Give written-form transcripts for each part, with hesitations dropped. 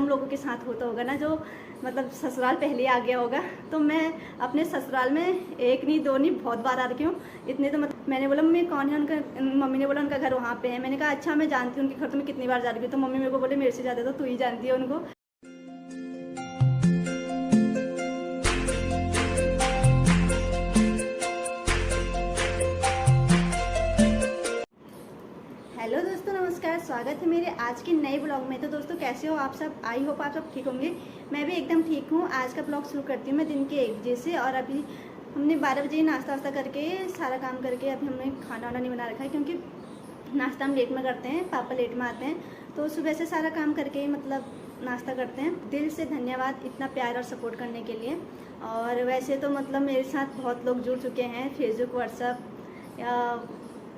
हम लोगों के साथ होता होगा ना, जो मतलब ससुराल पहले आ गया होगा। तो मैं अपने ससुराल में एक नहीं दो नहीं बहुत बार आ रही हूँ। इतने तो मतलब मैंने बोला मम्मी कौन है उनका, मम्मी ने बोला उनका घर वहाँ पे है। मैंने कहा अच्छा मैं जानती हूँ उनके घर, तो मैं कितनी बार जा रही हूँ। तो मम्मी मेरे को बोले मेरे से ज़्यादा तो तू ही जानती है उनको। हेलो दोस्तों, नमस्कार, स्वागत है मेरे आज के नए ब्लॉग में। तो दोस्तों कैसे हो आप सब? आई होप आप सब ठीक होंगे। मैं भी एकदम ठीक हूँ। आज का ब्लॉग शुरू करती हूँ मैं दिन के 1 बजे से। और अभी हमने 12 बजे नाश्ता वास्ता करके सारा काम करके अभी हमने खाना वाना नहीं बना रखा है, क्योंकि नाश्ता हम लेट में करते हैं, पापा लेट में आते हैं। तो सुबह से सारा काम करके ही मतलब नाश्ता करते हैं। दिल से धन्यवाद इतना प्यार और सपोर्ट करने के लिए। और वैसे तो मतलब मेरे साथ बहुत लोग जुड़ चुके हैं, फेसबुक, व्हाट्सअप या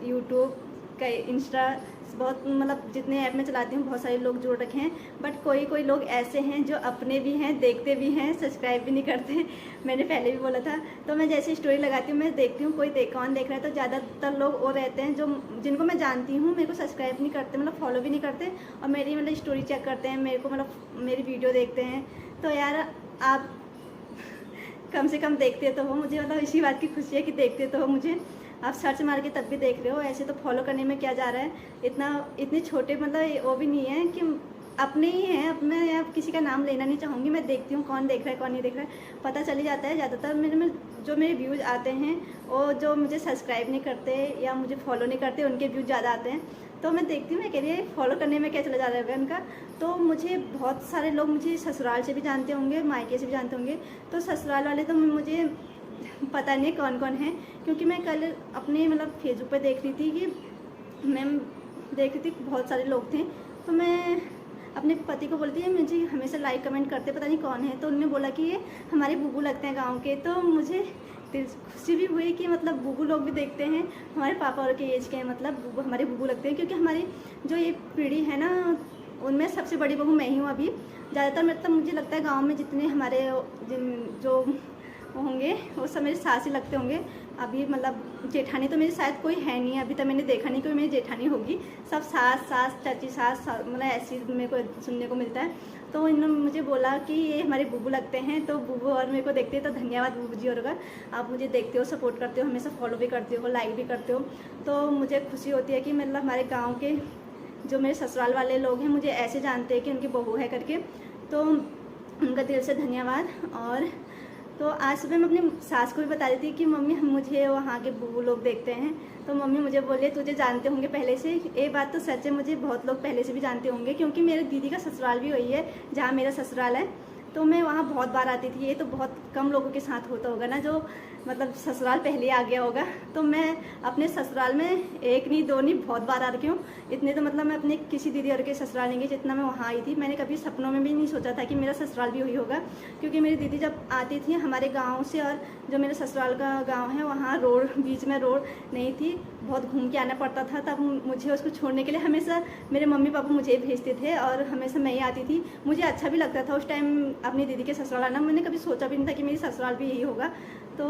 यूट्यूब, कई इंस्टा, बहुत मतलब जितने ऐप में चलाती हूँ बहुत सारे लोग जुड़ रखे हैं। बट कोई कोई लोग ऐसे हैं जो अपने भी हैं, देखते भी हैं, सब्सक्राइब भी नहीं करते। मैंने पहले भी बोला था। तो मैं जैसे स्टोरी लगाती हूँ, मैं देखती हूँ कौन देख रहा है। तो ज़्यादातर लोग वो रहते हैं जो जिनको मैं जानती हूँ, मेरे को सब्सक्राइब नहीं करते, मतलब फॉलो भी नहीं करते, और मेरी मतलब स्टोरी चेक करते हैं, मेरे को मतलब मेरी वीडियो देखते हैं। तो यार आप कम से कम देखते तो हो मुझे, मतलब इसी बात की खुशी है कि देखते तो हो मुझे। आप सर्च मार के तब भी देख रहे हो। ऐसे तो फॉलो करने में क्या जा रहा है, इतने छोटे मतलब वो भी नहीं है कि अपने ही हैं। अब मैं आप किसी का नाम लेना नहीं चाहूँगी। मैं देखती हूँ कौन देख रहा है कौन नहीं देख रहा है, पता चल ही जाता है। ज़्यादातर मेरे व्यूज़ आते हैं, वो जो मुझे सब्सक्राइब नहीं करते या मुझे फॉलो नहीं करते, उनके व्यूज़ ज़्यादा आते हैं। तो मैं देखती हूँ, मैं कह रही है फॉलो करने में क्या चला जा रहा है उनका। तो मुझे बहुत सारे लोग मुझे ससुराल से भी जानते होंगे, मायके से भी जानते होंगे। तो ससुराल वाले तो मुझे पता नहीं कौन कौन है, क्योंकि मैं कल अपने मतलब फेसबुक पे देख रही थी कि मैं देख रही थी बहुत सारे लोग थे। तो मैं अपने पति को बोलती है मुझे हमेशा लाइक कमेंट करते, पता नहीं कौन है। तो उन्होंने बोला कि ये हमारे बुबू लगते हैं गांव के। तो मुझे खुशी भी हुई कि मतलब बुबू लोग भी देखते हैं, हमारे पापा और के एज के हैं, मतलब हमारे बुबू लगते हैं। क्योंकि हमारी जो ये पीढ़ी है ना, उनमें सबसे बड़ी बहू मैं ही हूँ अभी। ज़्यादातर मतलब मुझे लगता है गाँव में जितने हमारे जो होंगे वो सब मेरे सास ही लगते होंगे। अभी मतलब जेठानी तो मेरी शायद कोई है नहीं, अभी तक मैंने देखा नहीं कोई मेरी जेठानी होगी। सब सास चाची मतलब ऐसी मेरे को सुनने को मिलता है। तो इन्होंने मुझे बोला कि ये हमारे बुबू लगते हैं। तो बुबू और मेरे को देखते हैं, तो धन्यवाद बुबू जी और का। आप मुझे देखते हो, सपोर्ट करते हो, हमेशा फॉलो भी करते हो, लाइक भी करते हो। तो मुझे खुशी होती है कि मतलब हमारे गाँव के जो मेरे ससुराल वाले लोग हैं मुझे ऐसे जानते हैं कि उनकी बहू है करके। तो उनका दिल से धन्यवाद। और तो आज सुबह मैं अपनी सास को भी बता रही थी कि मम्मी मुझे वहाँ के बुबू लोग देखते हैं। तो मम्मी मुझे बोले तुझे जानते होंगे पहले से। ये बात तो सच है, मुझे बहुत लोग पहले से भी जानते होंगे, क्योंकि मेरे दीदी का ससुराल भी वही है जहाँ मेरा ससुराल है। तो मैं वहाँ बहुत बार आती थी। ये तो बहुत कम लोगों के साथ होता होगा ना, जो मतलब ससुराल पहले आ गया होगा। तो मैं अपने ससुराल में एक नहीं दो नहीं बहुत बार आ रही हूँ। इतने तो मतलब मैं अपने किसी दीदी और के ससुराल नहीं गई जितना मैं वहाँ आई थी। मैंने कभी सपनों में भी नहीं सोचा था कि मेरा ससुराल भी वही होगा, क्योंकि मेरी दीदी जब आती थी हमारे गाँव से, और जो मेरे ससुराल का गाँव है वहाँ बीच में रोड नहीं थी, बहुत घूम के आना पड़ता था। तब मुझे उसको छोड़ने के लिए हमेशा मेरे मम्मी पापा मुझे भेजते थे, और हमेशा मैं ही आती थी। मुझे अच्छा भी लगता था उस टाइम अपनी दीदी के ससुराल आना। मैंने कभी सोचा भी नहीं था कि मेरी ससुराल भी यही होगा। तो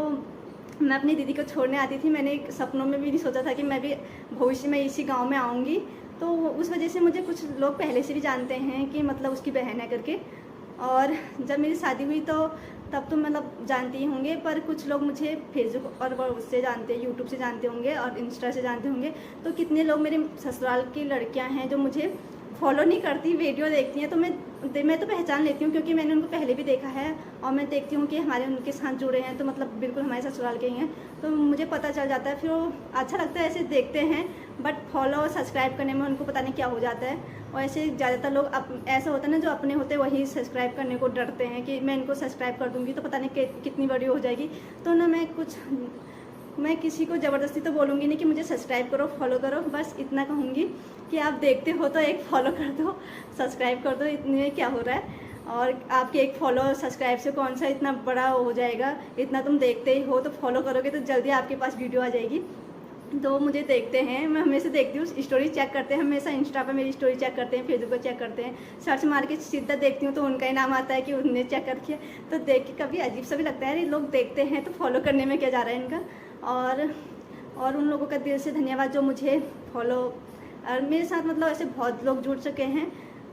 मैं अपनी दीदी को छोड़ने आती थी। मैंने सपनों में भी नहीं सोचा था कि मैं भी भविष्य में इसी गांव में आऊँगी। तो उस वजह से मुझे कुछ लोग पहले से भी जानते हैं कि मतलब उसकी बहन है करके। और जब मेरी शादी हुई तो तब तो मतलब जानते ही होंगे, पर कुछ लोग मुझे फेसबुक और उससे जानते हैं, यूट्यूब से जानते होंगे और इंस्टा से जानते होंगे। तो कितने लोग मेरे ससुराल की लड़कियां हैं जो मुझे फॉलो नहीं करती, वीडियो देखती हैं। तो मैं तो पहचान लेती हूँ, क्योंकि मैंने उनको पहले भी देखा है, और मैं देखती हूँ कि हमारे उनके साथ जुड़े हैं, तो मतलब बिल्कुल हमारे ससुराल के ही हैं। तो मुझे पता चल जाता है, फिर वो अच्छा लगता है। ऐसे देखते हैं, बट फॉलो और सब्सक्राइब करने में उनको पता नहीं क्या हो जाता है। और ऐसे ज़्यादातर लोग ऐसा होता है ना, जो अपने होते हैं वही सब्सक्राइब करने को डरते हैं कि मैं इनको सब्सक्राइब कर दूँगी तो पता नहीं कितनी बड़ी हो जाएगी। तो ना मैं किसी को ज़बरदस्ती तो बोलूँगी नहीं कि मुझे सब्सक्राइब करो, फॉलो करो। बस इतना कहूँगी कि आप देखते हो तो एक फॉलो कर दो, सब्सक्राइब कर दो, इतने में क्या हो रहा है। और आपके एक फॉलो सब्सक्राइब से कौन सा इतना बड़ा हो जाएगा, इतना तुम देखते ही हो, तो फॉलो करोगे तो जल्दी आपके पास वीडियो आ जाएगी। तो मुझे देखते हैं, मैं हमेशा देखती हूँ, स्टोरी चेक करते हैं, हमेशा इंस्टा पे मेरी स्टोरी चेक करते हैं, फेसबुक पर चेक करते हैं। सर्च मार के सीधा देखती हूँ तो उनका ही नाम आता है कि उन्होंने चेक कर किया। तो देख के कभी अजीब सा भी लगता है, ये लोग देखते हैं तो फॉलो करने में क्या जा रहा है इनका। और उन लोगों का दिल से धन्यवाद जो मुझे फॉलो, और मेरे साथ मतलब ऐसे बहुत लोग जुड़ चुके हैं।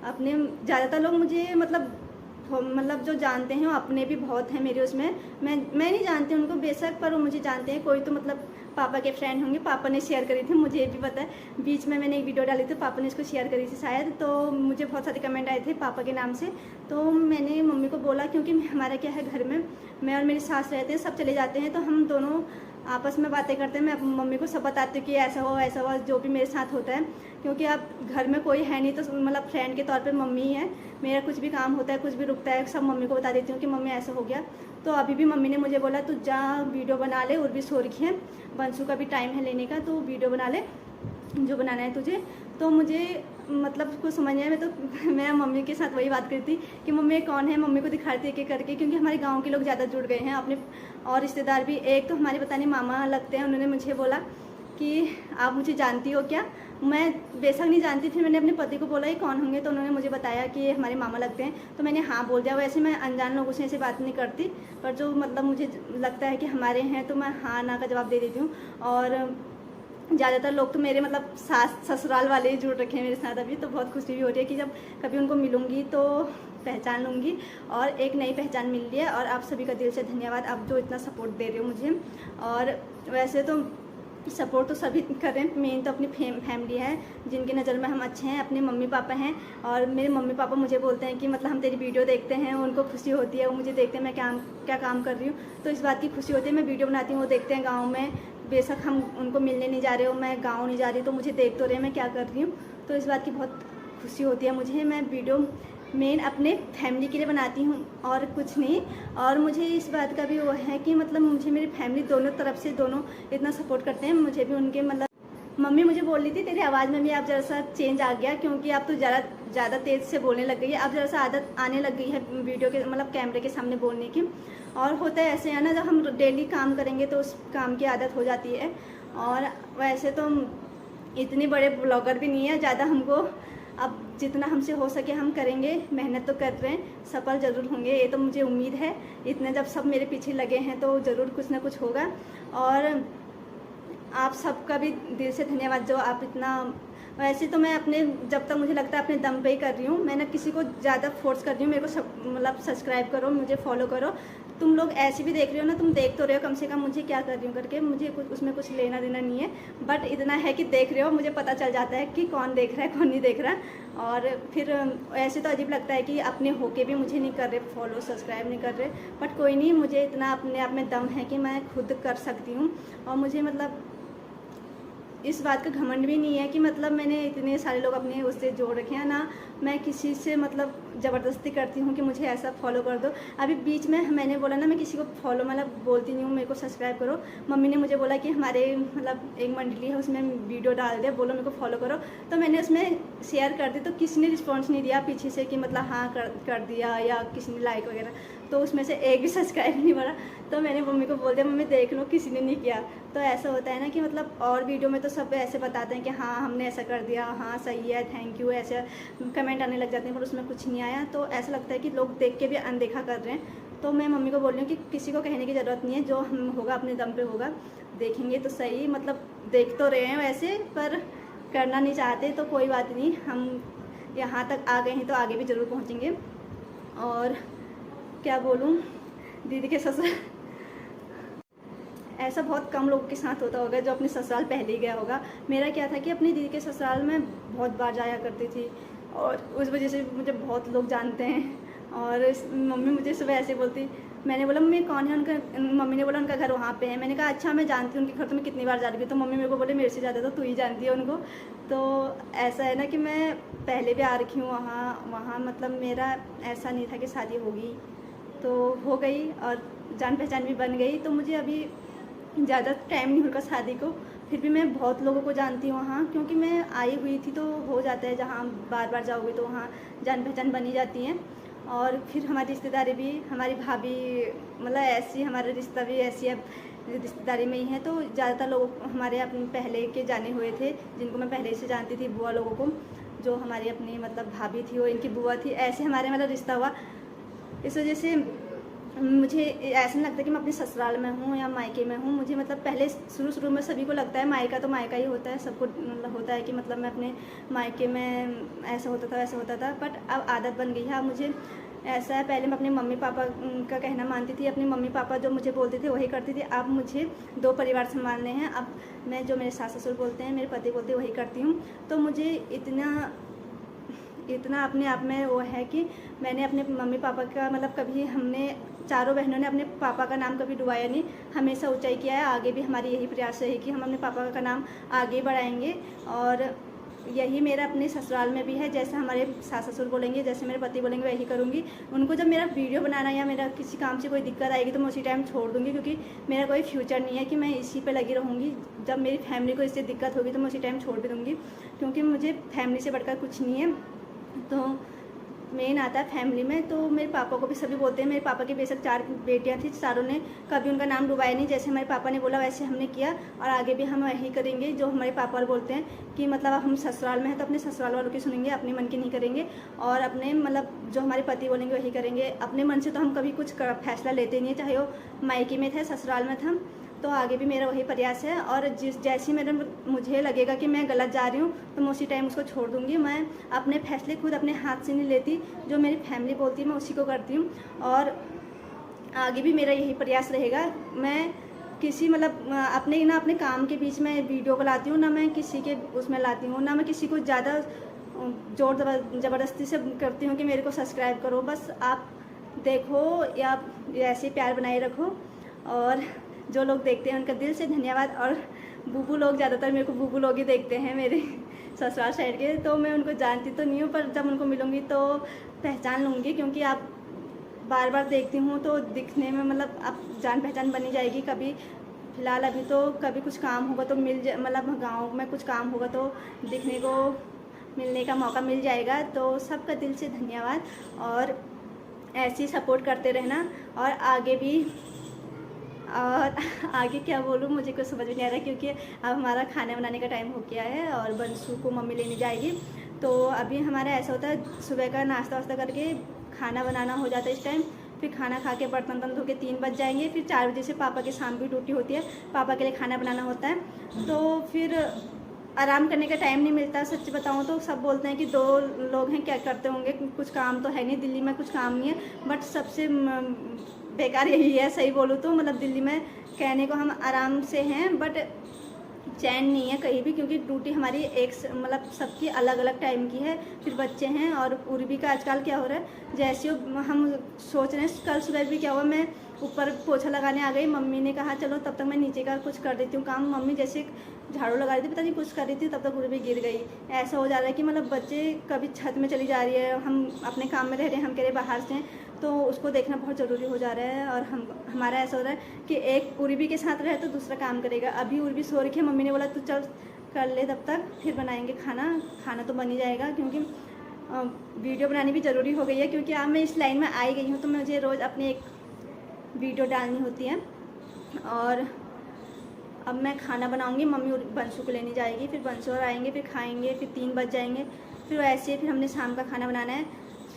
अपने ज़्यादातर लोग मुझे मतलब जो जानते हैं वो अपने भी बहुत हैं मेरे उसमें। मैं नहीं जानती उनको बेशक, पर वो मुझे जानते हैं। कोई तो मतलब पापा के फ्रेंड होंगे, पापा ने शेयर करी थी, मुझे भी पता है। बीच में मैंने एक वीडियो डाली थी, पापा ने इसको शेयर करी थी शायद, तो मुझे बहुत सारे कमेंट आए थे पापा के नाम से। तो मैंने मम्मी को बोला, क्योंकि हमारा क्या है, घर में मैं और मेरी सास रहते हैं, सब चले जाते हैं, तो हम दोनों आपस में बातें करते हैं। मैं मम्मी को सब बताती हूँ कि ऐसा हुआ जो भी मेरे साथ होता है, क्योंकि अब घर में कोई है नहीं, तो मतलब फ्रेंड के तौर पे मम्मी ही है। मेरा कुछ भी काम होता है, कुछ भी रुकता है, सब मम्मी को बता देती हूँ कि मम्मी ऐसा हो गया। तो अभी भी मम्मी ने मुझे बोला तू जा वीडियो बना ले, और भी सो रखी है, बंसू का भी टाइम है लेने का, तो वीडियो बना ले जो बनाना है तुझे। तो मुझे मतलब कुछ समझ नहीं आया। मैं तो मैं मम्मी के साथ वही बात करती कि मम्मी कौन है, मम्मी को दिखाती एक एक करके, क्योंकि हमारे गांव के लोग ज़्यादा जुड़ गए हैं अपने, और रिश्तेदार भी। एक तो हमारे पता नहीं मामा लगते हैं, उन्होंने मुझे बोला कि आप मुझे जानती हो क्या। मैं बेशक नहीं जानती, फिर मैंने अपने पति को बोला ये कौन होंगे, तो उन्होंने मुझे बताया कि ये हमारे मामा लगते हैं, तो मैंने हाँ बोल दिया। वैसे मैं अनजान लोगों से ऐसे बात नहीं करती, पर जो मतलब मुझे लगता है कि हमारे हैं तो मैं हाँ ना का जवाब दे देती हूँ। और ज़्यादातर लोग तो मेरे मतलब सास ससुराल वाले ही जुड़ रखे हैं मेरे साथ अभी, तो बहुत खुशी भी हो रही है कि जब कभी उनको मिलूँगी तो पहचान लूँगी, और एक नई पहचान मिल रही है। और आप सभी का दिल से धन्यवाद, आप जो इतना सपोर्ट दे रहे हो मुझे। और वैसे तो सपोर्ट तो सभी कर रहे हैं, मेन तो अपनी फैमिली है जिनकी नज़र में हम अच्छे हैं, अपने मम्मी पापा हैं। और मेरे मम्मी पापा मुझे बोलते हैं कि मतलब हम तेरी वीडियो देखते हैं, उनको खुशी होती है, वो मुझे देखते हैं मैं क्या काम कर रही हूँ, तो इस बात की खुशी होती है। मैं वीडियो बनाती हूँ, वो देखते हैं गाँव में, बेशक हम उनको मिलने नहीं जा रहे हो, मैं गाँव नहीं जा रही, तो मुझे देख तो रहे मैं क्या कर रही हूँ, तो इस बात की बहुत खुशी होती है मुझे। मैं वीडियो मेन अपने फैमिली के लिए बनाती हूँ और कुछ नहीं। और मुझे इस बात का भी वो है कि मतलब मुझे मेरी फैमिली दोनों तरफ से दोनों इतना सपोर्ट करते हैं, मुझे भी उनके मतलब मम्मी मुझे बोल रही थी तेरी आवाज़ में भी आप ज़रा सा चेंज आ गया, क्योंकि आप तो ज़्यादा तेज़ से बोलने लग गई है, अब ज़रा सा आदत आने लग गई है वीडियो के मतलब कैमरे के सामने बोलने की। और होता है ऐसे है ना, जब हम डेली काम करेंगे तो उस काम की आदत हो जाती है। और वैसे तो इतने बड़े ब्लॉगर भी नहीं है ज़्यादा, हमको अब जितना हमसे हो सके हम करेंगे, मेहनत तो कर रहे हैं, सफल ज़रूर होंगे, ये तो मुझे उम्मीद है। इतने जब सब मेरे पीछे लगे हैं तो ज़रूर कुछ ना कुछ होगा। और आप सबका भी दिल से धन्यवाद जो आप इतना, वैसे तो मैं अपने जब तक मुझे लगता है अपने दम पे ही कर रही हूँ, मैं ना किसी को ज़्यादा फोर्स कर रही हूँ मेरे को मतलब सब्सक्राइब करो, मुझे फॉलो करो। तुम लोग ऐसे भी देख रहे हो ना, तुम देख तो रहे हो कम से कम मुझे क्या कर रही हूँ करके, मुझे कुछ उसमें कुछ लेना देना नहीं है, बट इतना है कि देख रहे हो, मुझे पता चल जाता है कि कौन देख रहा है कौन नहीं देख रहा। और फिर ऐसे तो अजीब लगता है कि अपने होके भी मुझे नहीं कर रहे फॉलो सब्सक्राइब नहीं कर रहे, बट कोई नहीं, मुझे इतना अपने आप में दम है कि मैं खुद कर सकती हूँ। और मुझे मतलब इस बात का घमंड भी नहीं है कि मतलब मैंने इतने सारे लोग अपने उससे जोड़ रखे हैं ना, मैं किसी से मतलब ज़बरदस्ती करती हूँ कि मुझे ऐसा फॉलो कर दो। अभी बीच में मैंने बोला ना मैं किसी को फॉलो मतलब बोलती नहीं हूँ मेरे को सब्सक्राइब करो, मम्मी ने मुझे बोला कि हमारे मतलब एक मंडली है उसमें वीडियो डाल दे, बोलो मेरे को फॉलो करो, तो मैंने उसमें शेयर कर दी, तो किसी ने रिस्पॉन्स नहीं दिया पीछे से कि मतलब हाँ कर दिया या किसी ने लाइक वगैरह, तो उसमें से एक भी सब्सक्राइब नहीं बढ़ा। तो मैंने मम्मी को बोल दिया मम्मी देख लो किसी ने नहीं किया। तो ऐसा होता है ना कि मतलब और वीडियो में तो सब ऐसे बताते हैं कि हाँ हमने ऐसा कर दिया, हाँ सही है, थैंक यू, ऐसे कमेंट आने लग जाते हैं, पर उसमें कुछ नहीं आया, तो ऐसा लगता है कि लोग देख के भी अनदेखा कर रहे हैं। तो मैं मम्मी को बोल रही हूँ कि किसी को कहने की ज़रूरत नहीं है, जो हम होगा अपने दम पे होगा, देखेंगे तो सही, मतलब देख तो रहे हैं वैसे, पर करना नहीं चाहते, तो कोई बात नहीं, हम यहाँ तक आ गए हैं तो आगे भी ज़रूर पहुँचेंगे। और क्या बोलूँ, दीदी के ससुर ऐसा बहुत कम लोगों के साथ होता होगा जो अपने ससुराल पहले ही गया होगा। मेरा क्या था कि अपनी दीदी के ससुराल में बहुत बार जाया करती थी, और उस वजह से मुझे बहुत लोग जानते हैं। और मम्मी मुझे सुबह ऐसे बोलती, मैंने बोला मम्मी कौन है उनका, मम्मी ने बोला उनका घर वहाँ पे है। मैंने कहा अच्छा मैं जानती हूँ उनके घर, तो मैं कितनी बार जा रही हूँ, तो मम्मी मेरे को बोले मेरे से ज़्यादा तो तू ही जानती है उनको। तो ऐसा है ना कि मैं पहले भी आ रखी हूँ वहाँ मतलब मेरा ऐसा नहीं था कि शादी होगी तो हो गई और जान पहचान भी बन गई, तो मुझे अभी ज़्यादा टाइम नहीं होगा शादी को, फिर भी मैं बहुत लोगों को जानती हूँ वहाँ, क्योंकि मैं आई हुई थी, तो हो जाता है जहाँ बार बार जाओगे तो वहाँ जान पहचान बनी जाती है। और फिर हमारी रिश्तेदारी भी, हमारी भाभी मतलब ऐसी, हमारा रिश्ता भी ऐसी है रिश्तेदारी में ही है, तो ज़्यादातर लोग हमारे अपने पहले के जाने हुए थे जिनको मैं पहले से जानती थी, बुआ लोगों को, जो हमारी अपनी मतलब भाभी थी वो इनकी बुआ थी, ऐसे हमारे मतलब रिश्ता हुआ। इस वजह से मुझे ऐसा नहीं लगता कि मैं अपने ससुराल में हूँ या मायके में हूँ। मुझे मतलब पहले शुरू में सभी को लगता है मायका तो मायका ही होता है, सबको मतलब होता है कि मतलब मैं अपने मायके में ऐसा होता था वैसा होता था, बट अब आदत बन गई है। अब मुझे ऐसा है, पहले मैं अपने मम्मी पापा का कहना मानती थी, अपने मम्मी पापा जो मुझे बोलते थे वही करती थी। अब मुझे 2 परिवार संभालने हैं, अब मैं जो मेरे सास ससुर बोलते हैं, मेरे पति बोलते हैं, वही करती हूँ। तो मुझे इतना अपने आप में वो है कि मैंने अपने मम्मी पापा का मतलब कभी हमने चारों बहनों ने अपने पापा का नाम कभी डुबाया नहीं, हमेशा ऊंचाई किया है। आगे भी हमारी यही प्रयास है कि हम अपने पापा का नाम आगे बढ़ाएंगे, और यही मेरा अपने ससुराल में भी है। जैसे हमारे सास ससुर बोलेंगे, जैसे मेरे पति बोलेंगे, वही करूँगी। उनको जब मेरा वीडियो बनाना या मेरा किसी काम से कोई दिक्कत आएगी तो मैं उसी टाइम छोड़ दूँगी, क्योंकि मेरा कोई फ्यूचर नहीं है कि मैं इसी पे लगी रहूँगी। जब मेरी फैमिली को इससे दिक्कत होगी तो मैं उसी टाइम छोड़ भी दूँगी, क्योंकि मुझे फैमिली से बढ़कर कुछ नहीं है। तो मेन आता है फैमिली में। तो मेरे पापा को भी सभी बोलते हैं, मेरे पापा की बेशक 4 बेटियां थी, चारों ने कभी उनका नाम डुबाया नहीं। जैसे हमारे पापा ने बोला वैसे हमने किया, और आगे भी हम वही करेंगे जो हमारे पापा और बोलते हैं कि मतलब हम ससुराल में हैं तो अपने ससुराल वालों की सुनेंगे, अपने मन की नहीं करेंगे। और अपने मतलब जो हमारे पति बोलेंगे वही करेंगे। अपने मन से तो हम कभी कुछ फैसला लेते नहीं है, चाहे वो मायके में थे ससुराल में था। तो आगे भी मेरा वही प्रयास है, और जैसे मुझे लगेगा कि मैं गलत जा रही हूँ तो मैं उसी टाइम उसको छोड़ दूँगी। मैं अपने फैसले खुद अपने हाथ से नहीं लेती, जो मेरी फैमिली बोलती है मैं उसी को करती हूँ। और आगे भी मेरा यही प्रयास रहेगा। मैं किसी मतलब अपने काम के बीच में वीडियो को लाती हूँ, ना मैं किसी के उसमें लाती हूँ, ना मैं किसी को ज़्यादा जोर ज़बरदस्ती से करती हूँ कि मेरे को सब्सक्राइब करो। बस आप देखो या ऐसे प्यार बनाए रखो, और जो लोग देखते हैं उनका दिल से धन्यवाद। और बूबू लोग, ज़्यादातर मेरे को बूबू लोग ही देखते हैं मेरे ससुराल साइड के, तो मैं उनको जानती तो नहीं हूँ, पर जब उनको मिलूँगी तो पहचान लूँगी, क्योंकि आप बार बार देखती हूँ तो दिखने में मतलब आप जान पहचान बनी जाएगी। कभी फ़िलहाल अभी तो कभी कुछ काम होगा तो मतलब गाँव में कुछ काम होगा तो दिखने को मिलने का मौका मिल जाएगा। तो सबका दिल से धन्यवाद, और ऐसे ही सपोर्ट करते रहना। और आगे भी, और आगे क्या बोलूँ मुझे कुछ समझ में नहीं आ रहा, क्योंकि अब हमारा खाना बनाने का टाइम हो गया है और बंसू को मम्मी लेने जाएगी। तो अभी हमारा ऐसा होता है, सुबह का नाश्ता वास्ता करके खाना बनाना हो जाता है इस टाइम, फिर खाना खा के बर्तन धो के 3 बज जाएंगे। फिर 4 बजे से पापा की शाम की ड्यूटी होती है, पापा के लिए खाना बनाना होता है। तो फिर आराम करने का टाइम नहीं मिलता। सच बताऊँ तो सब बोलते हैं कि 2 लोग हैं क्या करते होंगे, कुछ काम तो है नहीं, दिल्ली में कुछ काम नहीं है। बट सबसे बेकार यही है, सही बोलूँ तो मतलब दिल्ली में कहने को हम आराम से हैं, बट चैन नहीं है कहीं भी, क्योंकि ड्यूटी हमारी एक मतलब सबकी अलग अलग टाइम की है। फिर बच्चे हैं, और उर्वी का आजकल क्या हो रहा है, जैसे हम सोच रहे हैं, कल सुबह भी क्या हुआ, मैं ऊपर पोछा लगाने आ गई, मम्मी ने कहा चलो तब तक मैं नीचे का कुछ कर देती हूँ काम। मम्मी जैसे झाड़ू लगा रही थी, पता नहीं कुछ कर रही थी, तब तक उर्वी गिर गई। ऐसा हो जा रहा है कि मतलब बच्चे कभी छत में चली जा रही है, हम अपने काम में रह रहे हैं, हम कह रहे बाहर से, तो उसको देखना बहुत ज़रूरी हो जा रहा है। और हमारा ऐसा हो रहा है कि एक उर्वी के साथ रहे तो दूसरा काम करेगा। अभी उर्वी सो रही है, मम्मी ने बोला तू चल कर ले, तब तक फिर बनाएंगे खाना तो बन ही जाएगा, क्योंकि वीडियो बनानी भी ज़रूरी हो गई है। क्योंकि अब मैं इस लाइन में आई गई हूँ तो मुझे रोज़ अपनी एक वीडियो डालनी होती है। और अब मैं खाना बनाऊंगी, मम्मी बंसू को लेने जाएगी, फिर बंसू और आएंगे, फिर खाएंगे, फिर 3 बज जाएंगे। फिर ऐसे फिर हमने शाम का खाना बनाना है,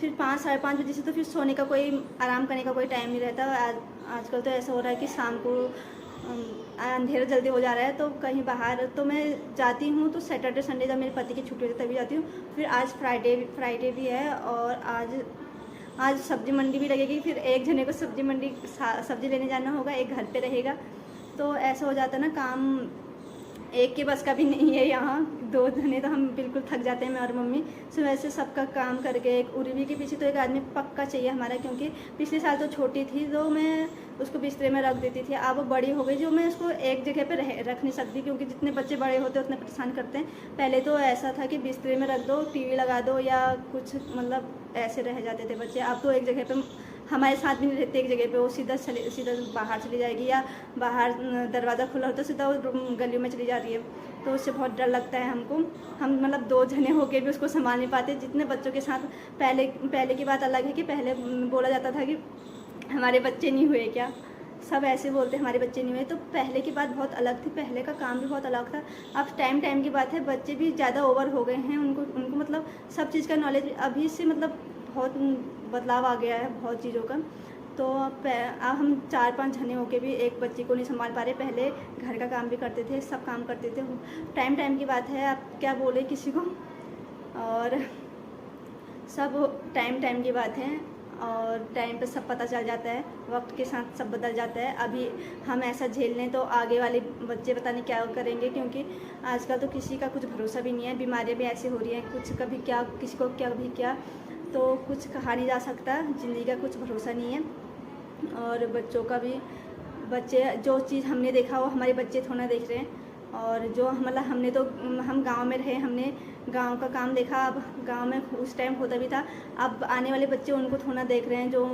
फिर 5 साढ़े 5 बजे से तो फिर सोने का कोई, आराम करने का कोई टाइम नहीं रहता। आजकल तो ऐसा हो रहा है कि शाम को अंधेरा जल्दी हो जा रहा है, तो कहीं बाहर तो मैं जाती हूँ तो सैटरडे संडे जब मेरे पति की छुट्टी होती है तभी जाती हूँ। फिर आज फ्राइडे भी है, और आज सब्जी मंडी भी लगेगी, फिर एक जने को सब्जी लेने जाना होगा, एक घर पे रहेगा। तो ऐसा हो जाता है ना, काम एक के बस का भी नहीं है। यहाँ 2 जने तो हम बिल्कुल थक जाते हैं, मैं और मम्मी। सुबह से सबका काम करके, एक उर्वी के पीछे तो एक आदमी पक्का चाहिए हमारा, क्योंकि पिछले साल तो छोटी थी तो मैं उसको बिस्तरे में रख देती थी। अब वो बड़ी हो गई जो मैं उसको एक जगह पे रख नहीं सकती, क्योंकि जितने बच्चे बड़े होते हैं उतने परेशान करते हैं। पहले तो ऐसा था कि बिस्तरे में रख दो, टीवी लगा दो, या कुछ मतलब ऐसे रह जाते थे बच्चे। अब तो एक जगह पे हमारे साथ भी नहीं रहते एक जगह पे, वो सीधा बाहर चली जाएगी, या बाहर दरवाज़ा खुला होता है सीधा वो गलियों में चली जा रही है। तो उससे बहुत डर लगता है हमको। हम मतलब 2 जने होके भी उसको संभाल नहीं पाते जितने बच्चों के साथ। पहले की बात अलग है कि पहले बोला जाता था कि हमारे बच्चे नहीं हुए क्या, सब ऐसे बोलते हमारे बच्चे नहीं हुए। तो पहले की बात बहुत अलग थी, पहले का काम भी बहुत अलग था। अब टाइम की बात है, बच्चे भी ज़्यादा ओवर हो गए हैं, उनको मतलब सब चीज़ का नॉलेज अभी से मतलब बहुत बदलाव आ गया है बहुत चीज़ों का। तो अब हम 4-5 जने होके भी एक बच्चे को नहीं संभाल पा रहे। पहले घर का काम भी करते थे, सब काम करते थे। टाइम की बात है, आप क्या बोले किसी को, और सब टाइम की बात है और टाइम पे सब पता चल जाता है, वक्त के साथ सब बदल जाता है। अभी हम ऐसा झेल लें तो आगे वाले बच्चे पता नहीं क्या करेंगे, क्योंकि आजकल तो किसी का कुछ भरोसा भी नहीं है। बीमारियां भी ऐसी हो रही हैं, कुछ कभी क्या, किसी को क्या भी क्या, तो कुछ कहा नहीं जा सकता। ज़िंदगी का कुछ भरोसा नहीं है। और बच्चों का भी, बच्चे जो चीज़ हमने देखा वो हमारे बच्चे थोड़ा देख रहे हैं। और जो मतलब हमने तो, हम गांव में रहे, हमने गांव का काम देखा। अब गांव में उस टाइम होता भी था, अब आने वाले बच्चे उनको थोड़ा देख रहे हैं जो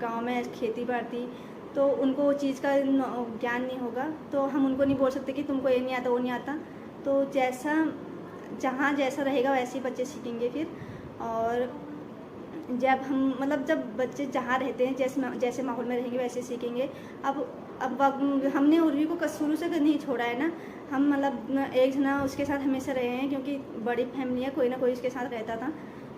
गांव में खेती बाड़ी, तो उनको वो चीज़ का ज्ञान नहीं होगा। तो हम उनको नहीं बोल सकते कि तुमको ये नहीं आता, वो नहीं आता। तो जहाँ जैसा रहेगा वैसे ही बच्चे सीखेंगे फिर। और जब हम मतलब जब बच्चे जहाँ रहते हैं, जैसे माहौल में रहेंगे वैसे सीखेंगे। अब हमने उर्वी को शुरू से नहीं छोड़ा है ना, हम मतलब एक जना उसके साथ हमेशा रहे हैं, क्योंकि बड़ी फैमिली है, कोई ना कोई उसके साथ रहता था।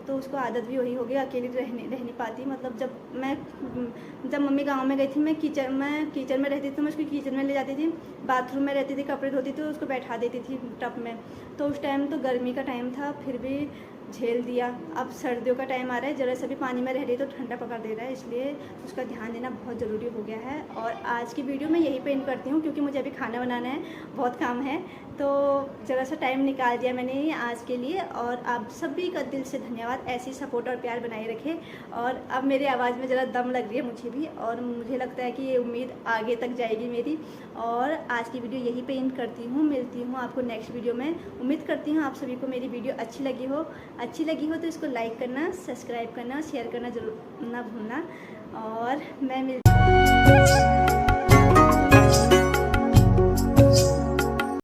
तो उसको आदत भी वही हो गई, अकेली रह नहीं पाती। मतलब जब मम्मी गांव में गई थी, मैं किचन में रहती थी, तो मैं उसको किचन में ले जाती थी, बाथरूम में रहती थी, कपड़े धोती थी, उसको बैठा देती थी टब में। तो उस टाइम तो गर्मी का टाइम था, फिर भी झेल दिया। अब सर्दियों का टाइम आ रहा है, ज़रा सा भी पानी में रह रही तो ठंडा पकड़ दे रहा है, इसलिए उसका ध्यान देना बहुत ज़रूरी हो गया है। और आज की वीडियो मैं यही पे एंड करती हूँ, क्योंकि मुझे अभी खाना बनाना है, बहुत काम है। तो ज़रा सा टाइम निकाल दिया मैंने आज के लिए। और आप सभी का दिल से धन्यवाद, ऐसी सपोर्ट और प्यार बनाए रखें। और अब मेरी आवाज़ में ज़रा दम लग रही है मुझे भी, और मुझे लगता है कि ये उम्मीद आगे तक जाएगी मेरी। और आज की वीडियो यहीं पे एंड करती हूँ, मिलती हूँ आपको नेक्स्ट वीडियो में। उम्मीद करती हूँ आप सभी को मेरी वीडियो अच्छी लगी हो तो इसको लाइक करना, सब्सक्राइब करना, शेयर करना जरूर ना भूलना। और मैं मिलती